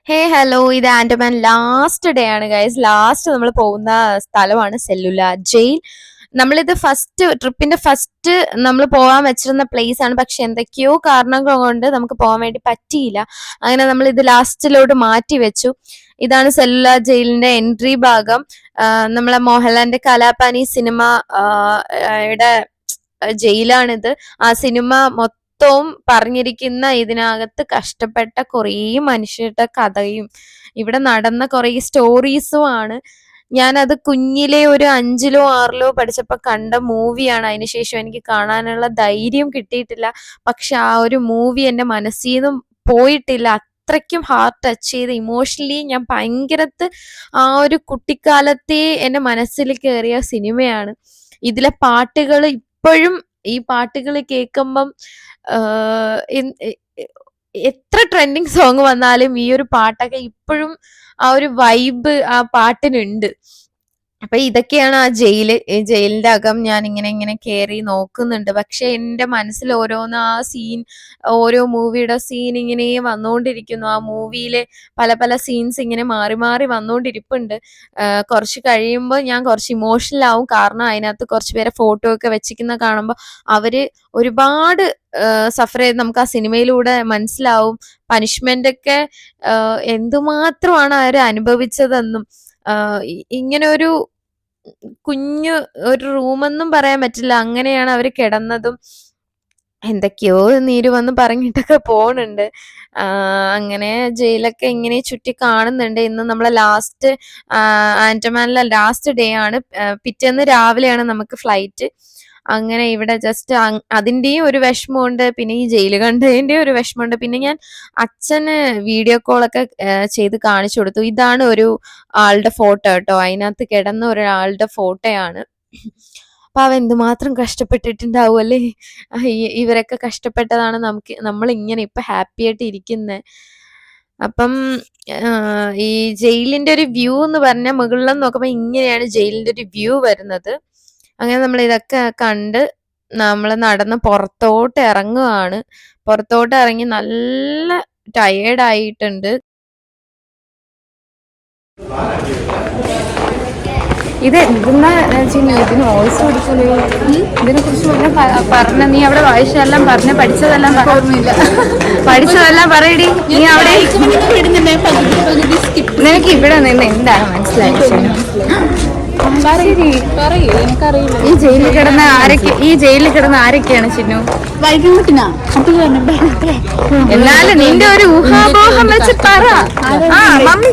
ഹേ hello, ഇത് Andaman last day ആണ് guys. Last നമ്മൾ പോകുന്ന സ്ഥലമാണ് സെല്ലുലാർ ജയിൽ. നമ്മളിത് ട്രിപ്പിന്റെ ഫസ്റ്റ് നമ്മൾ പോകാൻ വെച്ചിരുന്ന പ്ലേസ് ആണ്. പക്ഷെ എന്തൊക്കെയോ കാരണങ്ങൾ കൊണ്ട് നമുക്ക് പോകാൻ വേണ്ടി പറ്റിയില്ല. അങ്ങനെ നമ്മൾ ഇത് ലാസ്റ്റിലോട്ട് മാറ്റി വെച്ചു. ഇതാണ് സെല്ലുലാർ ജയിലിന്റെ എൻട്രി ഭാഗം. നമ്മളെ മോഹൻലാലിന്റെ കലാപാനി സിനിമ യുടെ ജയിലാണിത്. ആ സിനിമ മൊത്തവും പറഞ്ഞിരിക്കുന്ന ഇതിനകത്ത് കഷ്ടപ്പെട്ട കുറേ മനുഷ്യരുടെ കഥയും ഇവിടെ നടന്ന കുറേ സ്റ്റോറീസും ആണ്. ഞാനത് കുഞ്ഞിലെ ഒരു 5-ലോ 6-ലോ പഠിച്ചപ്പോൾ കണ്ട മൂവിയാണ്. അതിനുശേഷം എനിക്ക് കാണാനുള്ള ധൈര്യം കിട്ടിയിട്ടില്ല. പക്ഷെ ആ ഒരു മൂവി എൻ്റെ മനസ്സിൽ നിന്നും പോയിട്ടില്ല. അത്രയ്ക്കും ഹാർട്ട് ടച്ച് ചെയ്ത് ഇമോഷണലി ഞാൻ ഭയങ്കരത്ത് ആ ഒരു കുട്ടിക്കാലത്തെ എൻ്റെ മനസ്സിൽ കയറിയ സിനിമയാണ്. ഇതിലെ പാട്ടുകൾ ഇപ്പോഴും ഈ പാട്ടുകൾ കേൾക്കുമ്പം എത്ര ട്രെൻഡിങ് സോങ് വന്നാലും ഈ ഒരു പാട്ടൊക്കെ ഇപ്പോഴും ആ ഒരു വൈബ് ആ പാട്ടിനുണ്ട്. അപ്പൊ ഇതൊക്കെയാണ് ആ ജയില്. ഈ ജയിലിന്റെ അകം ഞാൻ ഇങ്ങനെ കയറി നോക്കുന്നുണ്ട്. പക്ഷെ എന്റെ മനസ്സിൽ ഓരോന്ന് ആ സീൻ, ഓരോ മൂവിയുടെ സീൻ ഇങ്ങനെ വന്നുകൊണ്ടിരിക്കുന്നു. ആ മൂവിയിലെ പല പല സീൻസ് ഇങ്ങനെ മാറി മാറി വന്നുകൊണ്ടിരിപ്പുണ്ട്. കുറച്ച് കഴിയുമ്പോൾ ഞാൻ കുറച്ച് ഇമോഷണൽ ആവും. കാരണം അതിനകത്ത് കുറച്ച് പേരെ ഫോട്ടോ ഒക്കെ വെച്ചിരിക്കുന്ന കാണുമ്പോൾ അവര് ഒരുപാട് സഫർ ചെയ്ത് നമുക്ക് ആ സിനിമയിലൂടെ മനസ്സിലാവും. പനിഷ്മെന്റ് ഒക്കെ എന്തുമാത്രമാണ് അവർ അനുഭവിച്ചതെന്നും ഇങ്ങനെ ഒരു കുഞ്ഞു ഒരു റൂമെന്നും പറയാൻ പറ്റില്ല, അങ്ങനെയാണ് അവർ കിടന്നതും. എന്തൊക്കെയോ നീര് വന്ന് പറഞ്ഞിട്ടൊക്കെ പോണുണ്ട്. അങ്ങനെ ജയിലൊക്കെ ഇങ്ങനെ ചുറ്റി കാണുന്നുണ്ട്. ഇന്ന് നമ്മളെ ലാസ്റ്റ് ആൻഡമാനിലെ ലാസ്റ്റ് ഡേ ആണ്. പിറ്റേന്ന് രാവിലെയാണ് നമുക്ക് ഫ്ലൈറ്റ്. അങ്ങനെ ഇവിടെ ജസ്റ്റ് അതിന്റെയും ഒരു വിഷമമുണ്ട്, പിന്നെ ഈ ജയിൽ കണ്ടതിന്റെയും ഒരു വിഷമമുണ്ട്. പിന്നെ ഞാൻ അച്ഛന് വീഡിയോ കോളൊക്കെ ചെയ്ത് കാണിച്ചു കൊടുത്തു. ഇതാണ് ഒരു ആളുടെ ഫോട്ടോ കേട്ടോ, അതിനകത്ത് കിടന്ന ഒരാളുടെ ഫോട്ടോയാണ്. അപ്പൊ അവൻ എന്തുമാത്രം കഷ്ടപ്പെട്ടിട്ടുണ്ടാവും അല്ലേ. ഇവരൊക്കെ കഷ്ടപ്പെട്ടതാണ് നമ്മൾ ഇങ്ങനെ ഇപ്പൊ ഹാപ്പി ആയിട്ട് ഇരിക്കുന്നത്. അപ്പം ഈ ജയിലിന്റെ ഒരു വ്യൂ എന്ന് പറഞ്ഞാൽ മുകളിൽ നോക്കുമ്പോ ഇങ്ങനെയാണ് ജയിലിന്റെ ഒരു വ്യൂ വരുന്നത്. അങ്ങനെ നമ്മൾ ഇതൊക്കെ കണ്ട് നമ്മൾ നടന്ന് പുറത്തോട്ട് ഇറങ്ങുകയാണ്. പുറത്തോട്ട് ഇറങ്ങി നല്ല ടയേർഡ് ആയിട്ടുണ്ട്. ഇത് എന്തെന്നാ ഇതിന് വോയിസ് കൊടുക്കല്, ഇതിനെ കുറിച്ച് പറഞ്ഞ നീ അവിടെ വായിച്ചതെല്ലാം പറഞ്ഞ പഠിച്ചതെല്ലാം ഓർമ്മയില്ല. പഠിച്ചതെല്ലാം പറയടി. നീ അവിടെ നിനക്ക് ഇവിടെ നിന്ന് എന്താണ് മനസ്സിലായത്? ഈ ജയിലിൽ കിടന്ന ആരൊക്കെയാണ് ചിന്നു? എന്നാലും നിന്റെ ഒരു ഊഹാപോഹം വെച്ച് പറ. മമ്മി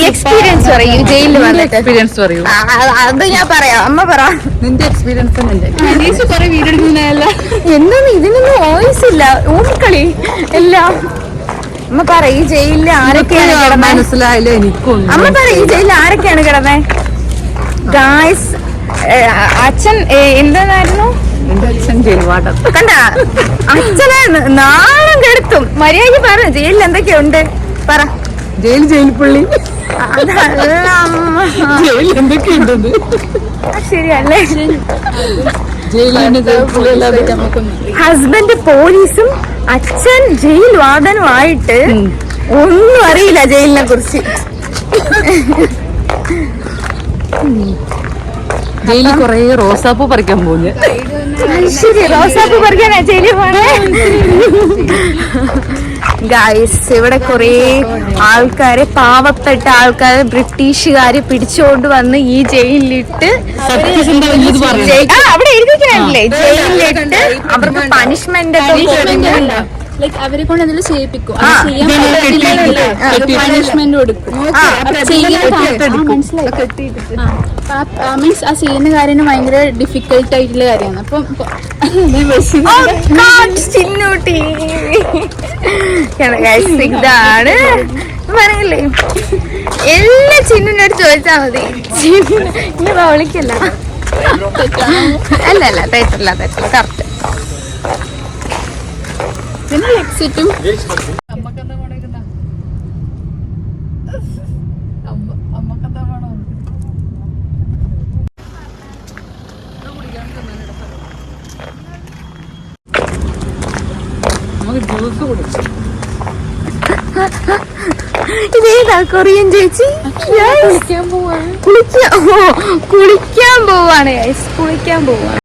എക്സ്പീരിയൻസ് പറയൂ. ജയിലിൽ വന്നിട്ട് എക്സ്പീരിയൻസ് പറയൂ. അത് ഞാൻ പറയാം. അമ്മ പറ നിന്റെ എക്സ്പീരിയൻസ്. എന്താണ് ഇതിനൊന്നും വോയിസ് ഇല്ല, ഊഹിക്കളി എല്ലാം. അമ്മ പറ ഈ ജയിലിൽ ആരൊക്കെയാണ് മനസ്സിലായില്ല എനിക്കും. അമ്മ പറ ഈ ജയിലിൽ ആരൊക്കെയാണ് കിടന്നേ? ഗായ്സ്, അച്ഛൻ എന്തായിരുന്നു? കണ്ട അച്ഛനെ നാളം കെടുത്തും. മര്യാദ പറ, ജയിലിൽ എന്തൊക്കെയുണ്ട് പറ. ജയിൽപ്പള്ളി ശരിയല്ലേ? ഹസ്ബൻഡ് പോലീസും അച്ഛൻ ജയിൽ വാർഡനുമായിട്ട് ഒന്നും അറിയില്ല ജയിലിനെ കുറിച്ച്. ജയിലിൽ കൊറേ റോസാപ്പൂ പറിക്കാൻ പോകുന്നു. ശരി, റോസാപ്പൂ പറിക്കാനാ ജയിലിൽ പോണേ? ഗൈസ്, ഇവിടെ കുറെ ആൾക്കാരെ, പാവപ്പെട്ട ആൾക്കാരെ ബ്രിട്ടീഷുകാര് പിടിച്ചുകൊണ്ട് വന്ന് ഈ ജയിലിലിട്ട് അവിടെ എഴുതിക്കാനല്ലേ, ജയിലിലിട്ട് അവർക്ക് പണിഷ്മെന്റ് അവരെ കൊണ്ട് എന്തെങ്കിലും ചെയ്യിപ്പിക്കും, പണിഷ്മെന്റ് കൊടുക്കും. മീൻസ് ആ ചെയ്യുന്ന കാര്യം ഭയങ്കര ഡിഫിക്കൽട്ട് ആയിട്ടുള്ള കാര്യമാണ്. അപ്പം ഇതാണ് പറയല്ലേ, എല്ലാ ചിന്നിനോട് ചോദിച്ചാ മതി. ഇനി വിളിക്കല്ല. അല്ല തെറ്റില്ല കറക്റ്റ്. പിന്നെ എക്സിറ്റും ഇതേതാ കൊറിയൻ ചേച്ചി? കുളിക്കാൻ പോവാണ്, കുളിക്കാൻ പോവാണ്.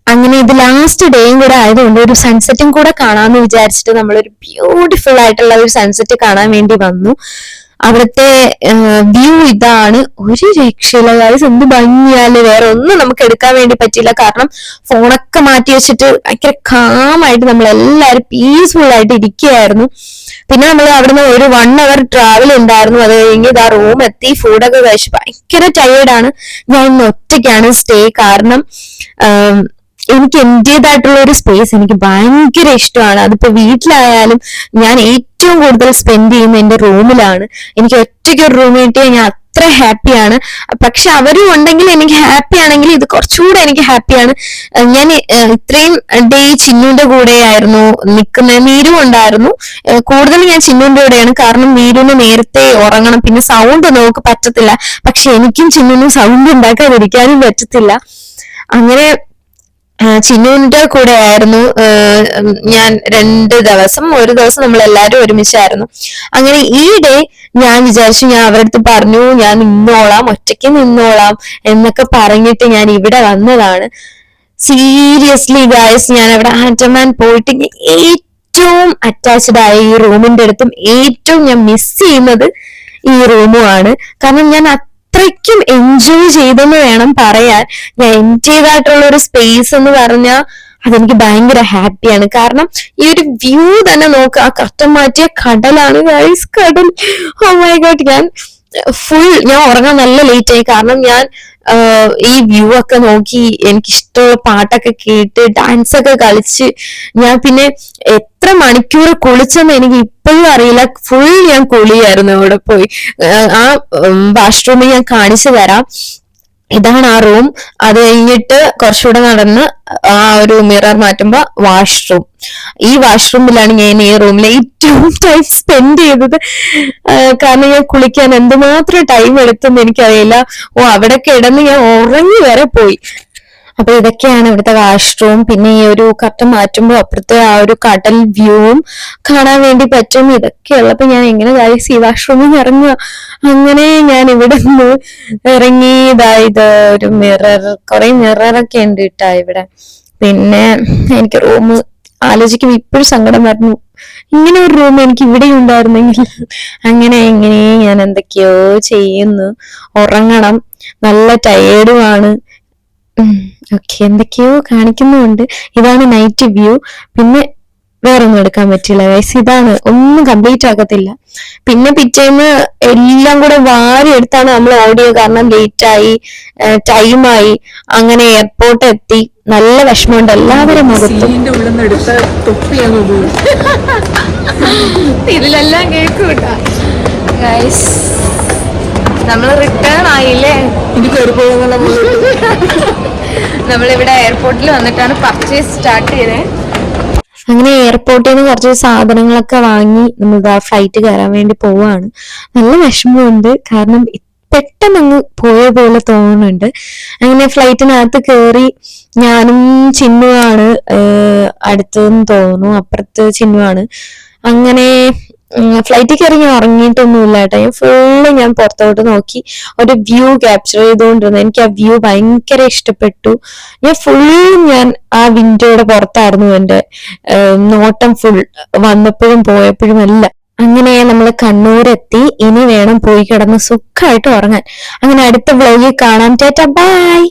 അങ്ങനെ ഇത് ലാസ്റ്റ് ഡേയും കൂടെ ആയതുകൊണ്ട് ഒരു സൺസെറ്റും കൂടെ കാണാമെന്ന് വിചാരിച്ചിട്ട് നമ്മളൊരു ബ്യൂട്ടിഫുൾ ആയിട്ടുള്ള ഒരു സൺസെറ്റ് കാണാൻ വേണ്ടി വന്നു. അവിടുത്തെ വ്യൂ ഇതാണ്, ഒരു രക്ഷയില്ല ഗൈസ്. എന്ത് ഭംഗിയാല്, വേറെ ഒന്നും നമുക്ക് എടുക്കാൻ വേണ്ടി പറ്റില്ല. കാരണം ഫോണൊക്കെ മാറ്റി വെച്ചിട്ട് ഭയങ്കര കാമായിട്ട് നമ്മളെല്ലാരും പീസ്ഫുൾ ആയിട്ട് ഇരിക്കുകയായിരുന്നു. പിന്നെ നമ്മൾ അവിടുന്ന് ഒരു 1 hour ട്രാവൽ ഉണ്ടായിരുന്നു. അത് കഴിഞ്ഞ് ഇതാ റൂം എത്തി, ഫുഡൊക്കെ കഴിച്ച് ഭയങ്കര ടയേർഡാണ്. ഞാൻ ഇന്ന് ഒറ്റയ്ക്കാണ് സ്റ്റേ. കാരണം എനിക്ക് എന്റേതായിട്ടുള്ള ഒരു സ്പേസ് എനിക്ക് ഭയങ്കര ഇഷ്ടമാണ്. അതിപ്പോ വീട്ടിലായാലും ഞാൻ ഏറ്റവും കൂടുതൽ സ്പെൻഡ് ചെയ്യുന്നത് എന്റെ റൂമിലാണ്. എനിക്ക് ഒറ്റയ്ക്ക് ഒരു റൂം കിട്ടിയാൽ ഞാൻ അത്ര ഹാപ്പിയാണ്. പക്ഷെ അവരും ഉണ്ടെങ്കിൽ എനിക്ക് ഹാപ്പി ആണെങ്കിൽ ഇത് കുറച്ചുകൂടെ എനിക്ക് ഹാപ്പിയാണ്. ഞാൻ ഇത്രയും ഡേ ചിന്നുവിന്റെ കൂടെയായിരുന്നു നിൽക്കുന്നത്. നീരു ഉണ്ടായിരുന്നു, കൂടുതൽ ഞാൻ ചിന്നുവിന്റെ കൂടെയാണ്. കാരണം നീരുവിന് നേരത്തെ ഉറങ്ങണം, പിന്നെ സൗണ്ട് നമുക്ക് പറ്റത്തില്ല. പക്ഷെ എനിക്കും ചിന്നുവിനും സൗണ്ട് ഉണ്ടാക്കാതിരിക്കാനും പറ്റത്തില്ല. അങ്ങനെ ചിന്നുവിന്റെ കൂടെ ആയിരുന്നു ഞാൻ 2 ദിവസം. ഒരു ദിവസം നമ്മൾ എല്ലാരും ഒരുമിച്ചായിരുന്നു. അങ്ങനെ ഈ ഡേ ഞാൻ വിചാരിച്ചു, ഞാൻ അവരുടെ അടുത്ത് പറഞ്ഞു ഞാൻ നിന്നോളാം, ഒറ്റയ്ക്ക് നിന്നോളാം എന്നൊക്കെ പറഞ്ഞിട്ട് ഞാൻ ഇവിടെ വന്നതാണ്. സീരിയസ്ലി ഗായ്സ്, ഞാൻ അവിടെ ആൻഡമാൻ പോയിട്ട് ഏറ്റവും അറ്റാച്ച്ഡ് ആയ ഈ റൂമിന്റെ അടുത്തും ഏറ്റവും ഞാൻ മിസ് ചെയ്യുന്നത് ഈ റൂമുമാണ്. കാരണം ഞാൻ അത്രയ്ക്കും എൻജോയ് ചെയ്തെന്ന് വേണം പറയാൻ. ഞാൻ എന്റേതായിട്ടുള്ള ഒരു സ്പേസ് എന്ന് പറഞ്ഞാൽ അതെനിക്ക് ഭയങ്കര ഹാപ്പിയാണ്. കാരണം ഈ ഒരു വ്യൂ തന്നെ നോക്കുക, ആ കർട്ടൻ മാറ്റിയ കടലാണ് ഗൈസ്, കടൽ. ഓ മൈ ഗോഡ്, ഞാൻ ഉറങ്ങാൻ നല്ല ലേറ്റ് ആയി. കാരണം ഞാൻ ഈ വ്യൂ ഒക്കെ നോക്കി എനിക്കിഷ്ടമുള്ള പാട്ടൊക്കെ കേട്ട് ഡാൻസ് ഒക്കെ കളിച്ച് ഞാൻ പിന്നെ എത്ര മണിക്കൂർ കുളിച്ചെന്ന് എനിക്ക് ഇപ്പോഴും അറിയില്ല. ഫുൾ ഞാൻ കുളിയായിരുന്നു അവിടെ പോയി. ആ വാഷ്റൂമിൽ ഞാൻ കാണിച്ചു തരാം. ഇതാണ് ആ റൂം. അത് കഴിഞ്ഞിട്ട് കുറച്ചുകൂടെ നടന്ന് ആ ഒരു മിറർ മാറ്റുമ്പോ വാഷ്റൂം. ഈ വാഷ്റൂമിലാണ് ഞാൻ ഈ റൂമിൽ ഏറ്റവും ടൈം സ്പെൻഡ് ചെയ്തത്. കാരണം ഞാൻ കുളിക്കാൻ എന്തുമാത്രം ടൈം എടുത്തെന്ന് എനിക്കറിയില്ല. അവിടെ കിടന്ന് ഞാൻ ഉറങ്ങി വരെ പോയി. അപ്പൊ ഇതൊക്കെയാണ് ഇവിടുത്തെ വാഷ്റൂം. പിന്നെ ഈ ഒരു കർട്ടൻ മാറ്റുമ്പോൾ അപ്പുറത്തെ ആ ഒരു കടൽ വ്യൂവും കാണാൻ വേണ്ടി പറ്റും. ഇതൊക്കെയുള്ളപ്പോ ഞാൻ എങ്ങനെ ഗൈസ് ഈ വാഷ്റൂമിൽ ഇറങ്ങുക? അങ്ങനെ ഞാൻ ഇവിടെ നിന്ന് ഇറങ്ങി. ഇതായത് ഒരു മിറർ, കുറെ മിററൊക്കെ ഉണ്ട് ഇട്ടാ ഇവിടെ. പിന്നെ എനിക്ക് റൂം ആലോചിക്കുമ്പോ ഇപ്പോഴും സങ്കടം വരുന്നു, ഇങ്ങനെ ഒരു റൂം എനിക്ക് ഇവിടെ ഉണ്ടായിരുന്നെങ്കിൽ. അങ്ങനെ ഞാൻ എന്തൊക്കെയോ ചെയ്യുന്നു. ഉറങ്ങണം, നല്ല ടയേർഡുമാണ്. ഓക്കെ, എന്തൊക്കെയോ കാണിക്കുന്നുണ്ട്. ഇതാണ് നൈറ്റ് വ്യൂ. പിന്നെ വേറെ ഒന്നും എടുക്കാൻ പറ്റില്ല ഗൈസ്, ഇതാണ്, ഒന്നും കംപ്ലീറ്റ് ആക്കത്തില്ല. പിന്നെ പിറ്റേന്ന് എല്ലാം കൂടെ വാരി എടുത്താണ് നമ്മൾ ഓടിയത്. കാരണം ലേറ്റായി, ടൈമായി. അങ്ങനെ എയർപോർട്ട് എത്തി. നല്ല വിഷമമുണ്ട് എല്ലാവരും മുഖത്തും. ഇതിലെല്ലാം കേൾക്കൂട്ടാ ഗൈസ്. നമ്മൾ റിട്ടേൺ ആയില്ലേ? നമ്മളിവിടെ എയർപോർട്ടിൽ വന്നിട്ടാണ് പർച്ചേസ് സ്റ്റാർട്ട് ചെയ്തത്. അങ്ങനെ എയർപോർട്ടിൽ നിന്ന് കുറച്ച് സാധനങ്ങളൊക്കെ വാങ്ങി നമ്മൾ ഫ്ലൈറ്റ് കയറാൻ വേണ്ടി പോവാണ്. നല്ല വിഷമമുണ്ട്, കാരണം പെട്ടെന്ന് അങ്ങ് പോയ പോലെ തോന്നുന്നുണ്ട്. അങ്ങനെ ഫ്ലൈറ്റിനകത്ത് കയറി. ഞാനും ചിന്നുവാണ് അടുത്തെന്ന് തോന്നുന്നു, അപ്പുറത്ത് ചിന്നുവാണ്. അങ്ങനെ ഫ്ലൈറ്റിൽ കയറി ഞാൻ ഉറങ്ങിയിട്ടൊന്നുമില്ല കേട്ടോ. ഞാൻ പുറത്തോട്ട് നോക്കി ഒരു വ്യൂ ക്യാപ്ചർ ചെയ്തുകൊണ്ടിരുന്നു. എനിക്ക് ആ വ്യൂ ഭയങ്കര ഇഷ്ടപ്പെട്ടു. ഞാൻ ആ വിൻഡോയുടെ പുറത്തായിരുന്നു എന്റെ നോട്ടം ഫുൾ, വന്നപ്പോഴും പോയപ്പോഴും എല്ലാം. അങ്ങനെ നമ്മൾ കണ്ണൂരെത്തി. ഇനി വേണം പോയി കിടന്ന് സുഖമായിട്ട് ഉറങ്ങാൻ. അങ്ങനെ അടുത്ത വ്ലോഗിൽ കാണാം. ടാറ്റാ, ബൈ.